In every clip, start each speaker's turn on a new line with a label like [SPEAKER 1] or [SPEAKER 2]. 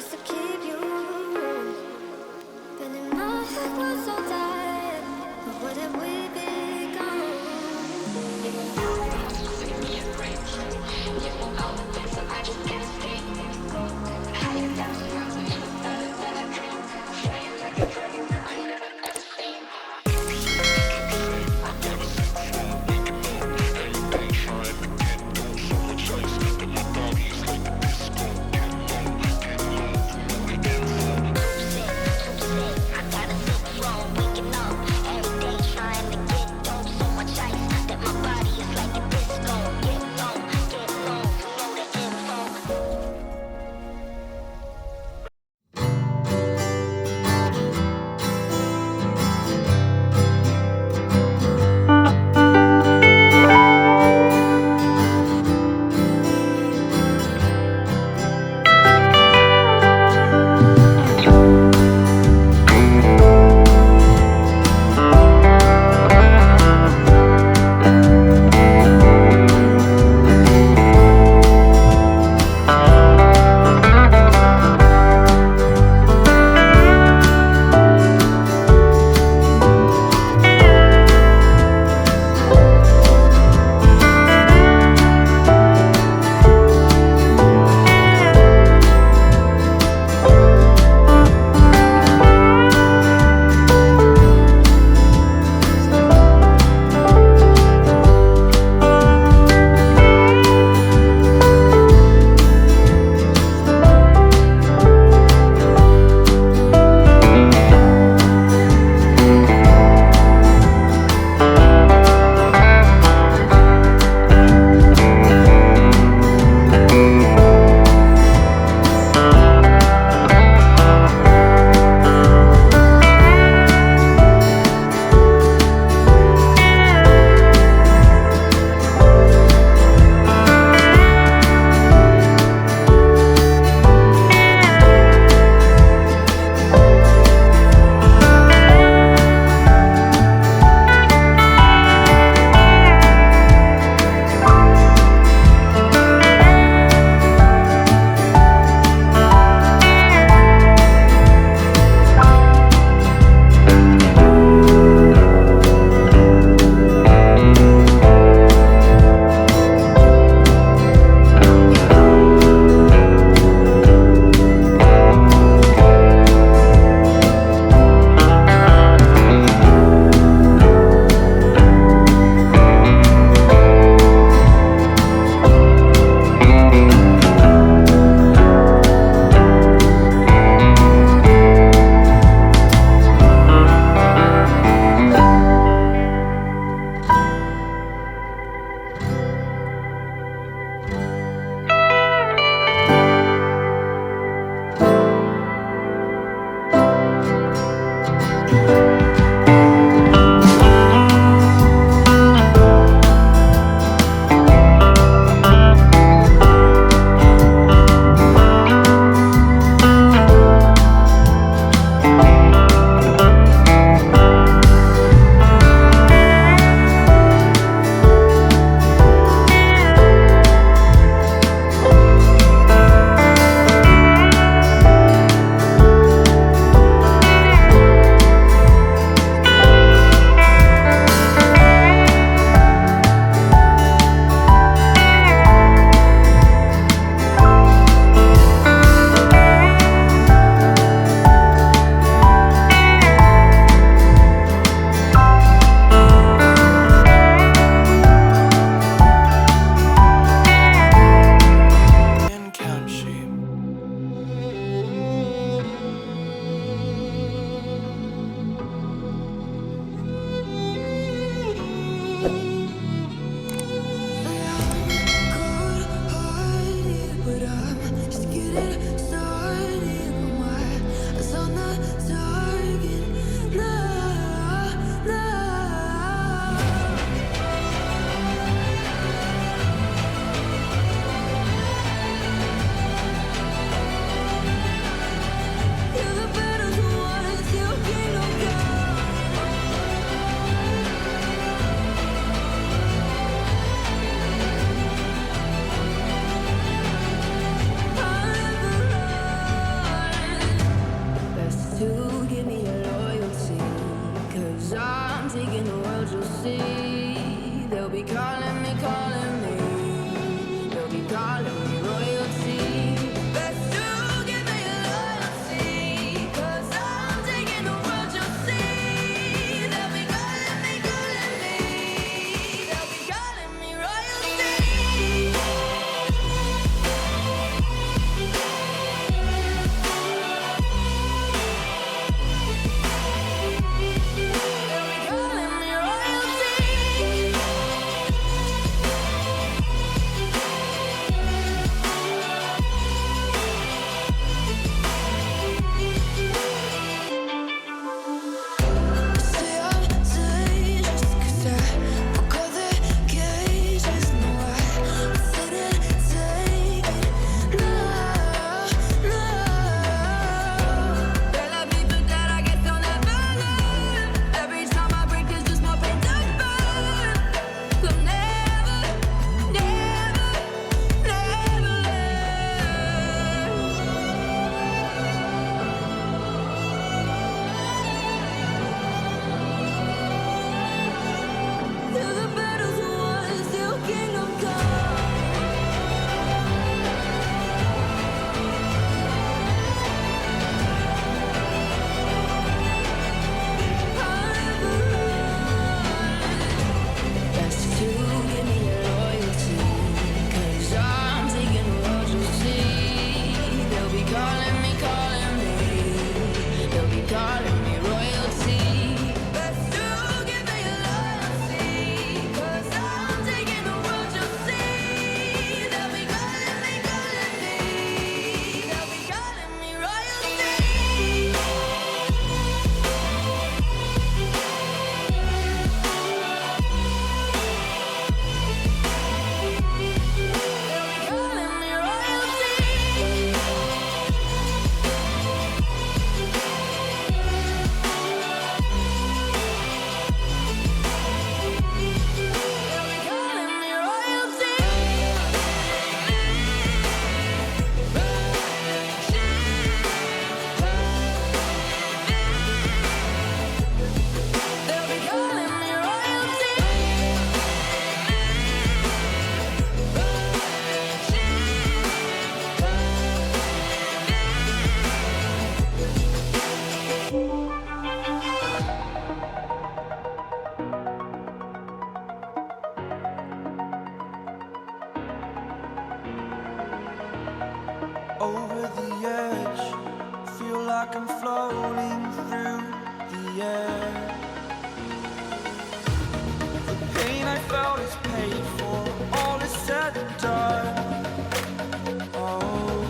[SPEAKER 1] just to keep you. But in my head was so tired. But what have we become?
[SPEAKER 2] like I'm floating through the air. The pain I felt is paid for, all is said and done. Oh,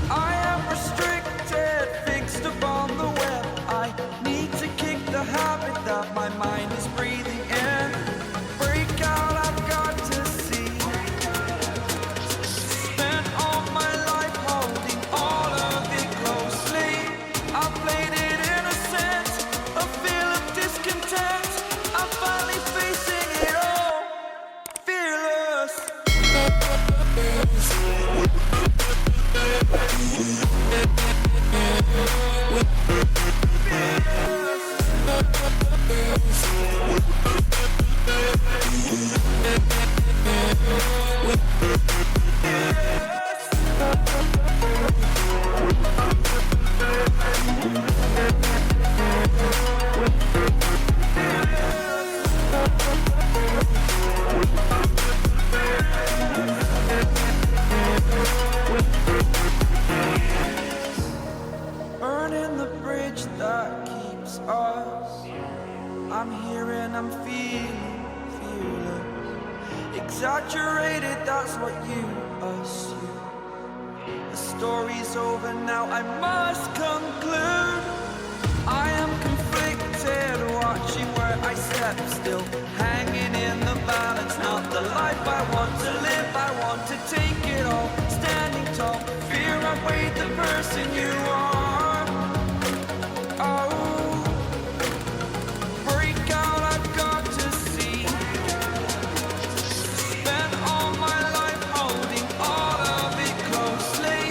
[SPEAKER 2] I am restricted, fixed upon the web. I need to kick the habit that my mind is breathing in. Break out, I've got to see. Spent all my life holding all of it closely. I played it innocent, a feel of discontent. I'm finally facing it all, fearless. Burning the bridge that keeps us. I'm here and I'm feeling fearless. Exaggerated, that's what you assume. The story's over now, I must conclude. I am conflicted, watching where I step still, hanging in the balance. Not the life I want to live, I want to take it all. Standing tall, fear outweighed the person you are. Oh, break out, I've got to see. Spent all my life holding all of it closely.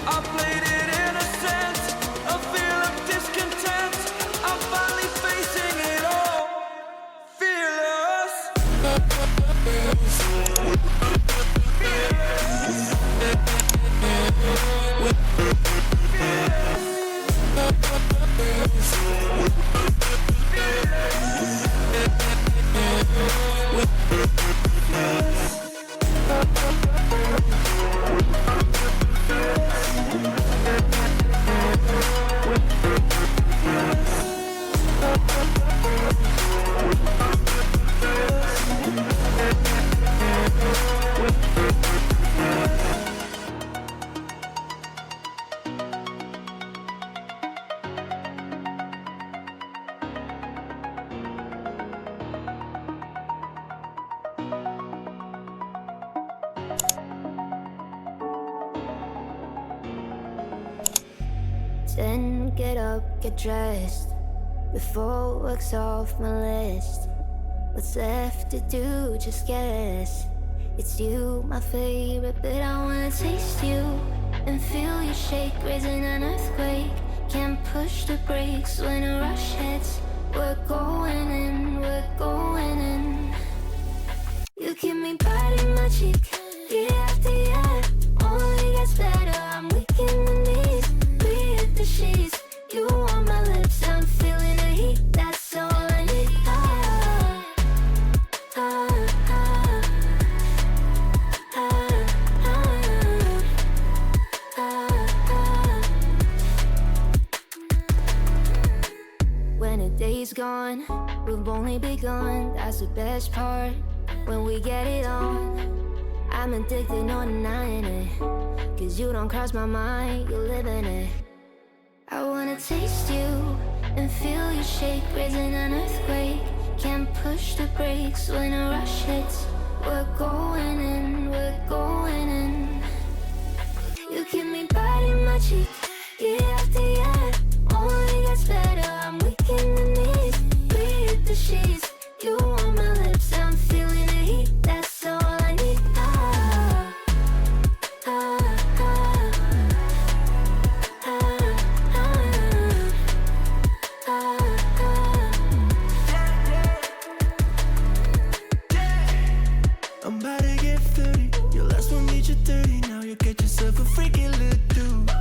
[SPEAKER 2] I played it innocent, a feel of discontent. I'm finally facing it all, fearless.
[SPEAKER 1] Then get up, get dressed. Before work's off my list. What's left to do, just guess. It's you, my favorite, but I wanna taste you and feel you shake, raising an earthquake. Can't push the brakes when a rush hits. We're going in, we're going in. You keep me biting my cheek, year after year. Only gets better, I'm weak in the knees. We hit the sheets, you on my lips, I'm feeling the heat. That's all I need. Ah, ah, ah, ah, ah, ah. When a day's gone, we've only begun. That's the best part. When we get it on, I'm addicted, no denying it. Cause you don't cross my mind, you live in it. I wanna taste you and feel you shake, raising an earthquake. Can't push the brakes when a rush hits. We're going in, we're going in. You keep me biting my cheek, year after year. Only gets better, I'm weak in the knees. We hit the sheets, you on my lips, I'm feeling the heat. That's all I need. Ah, ah, ah, ah, ah, ah.
[SPEAKER 2] I'm about to get 30. Your last one made you 30. Now you get yourself a freaking little dude.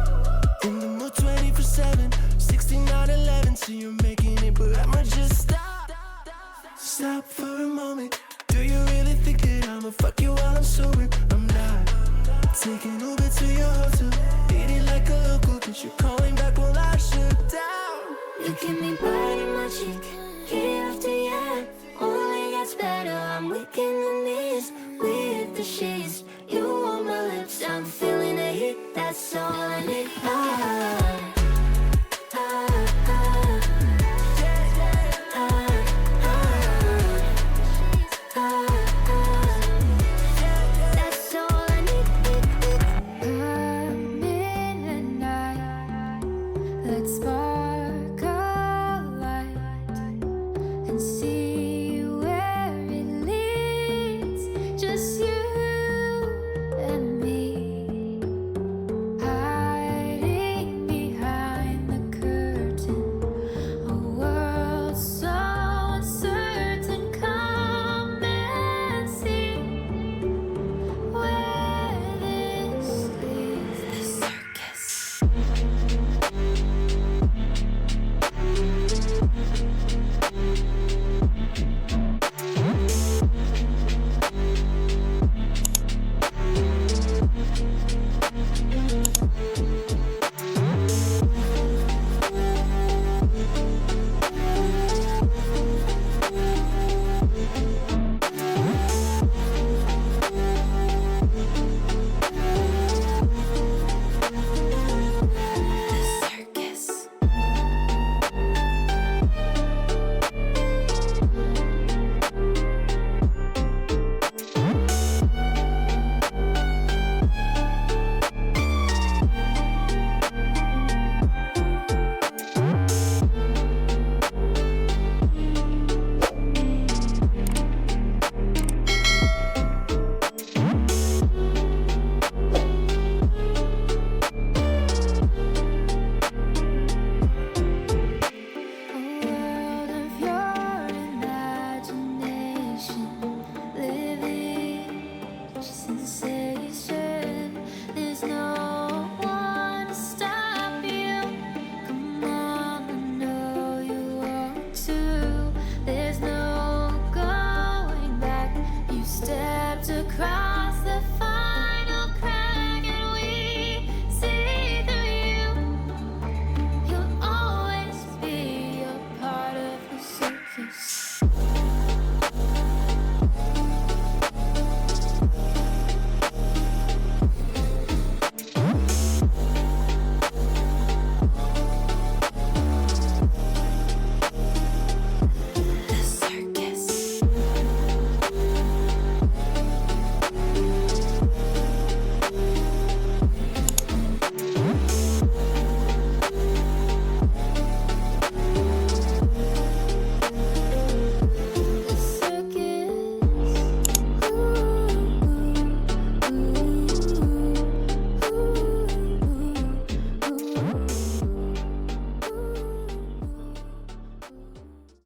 [SPEAKER 1] Give me bite in my cheek, year after year, only gets better. I'm weak in the knees, we hit the sheets. You on my lips, I'm feeling the heat. That's all I need. That's all I need. Midnight, let's spark.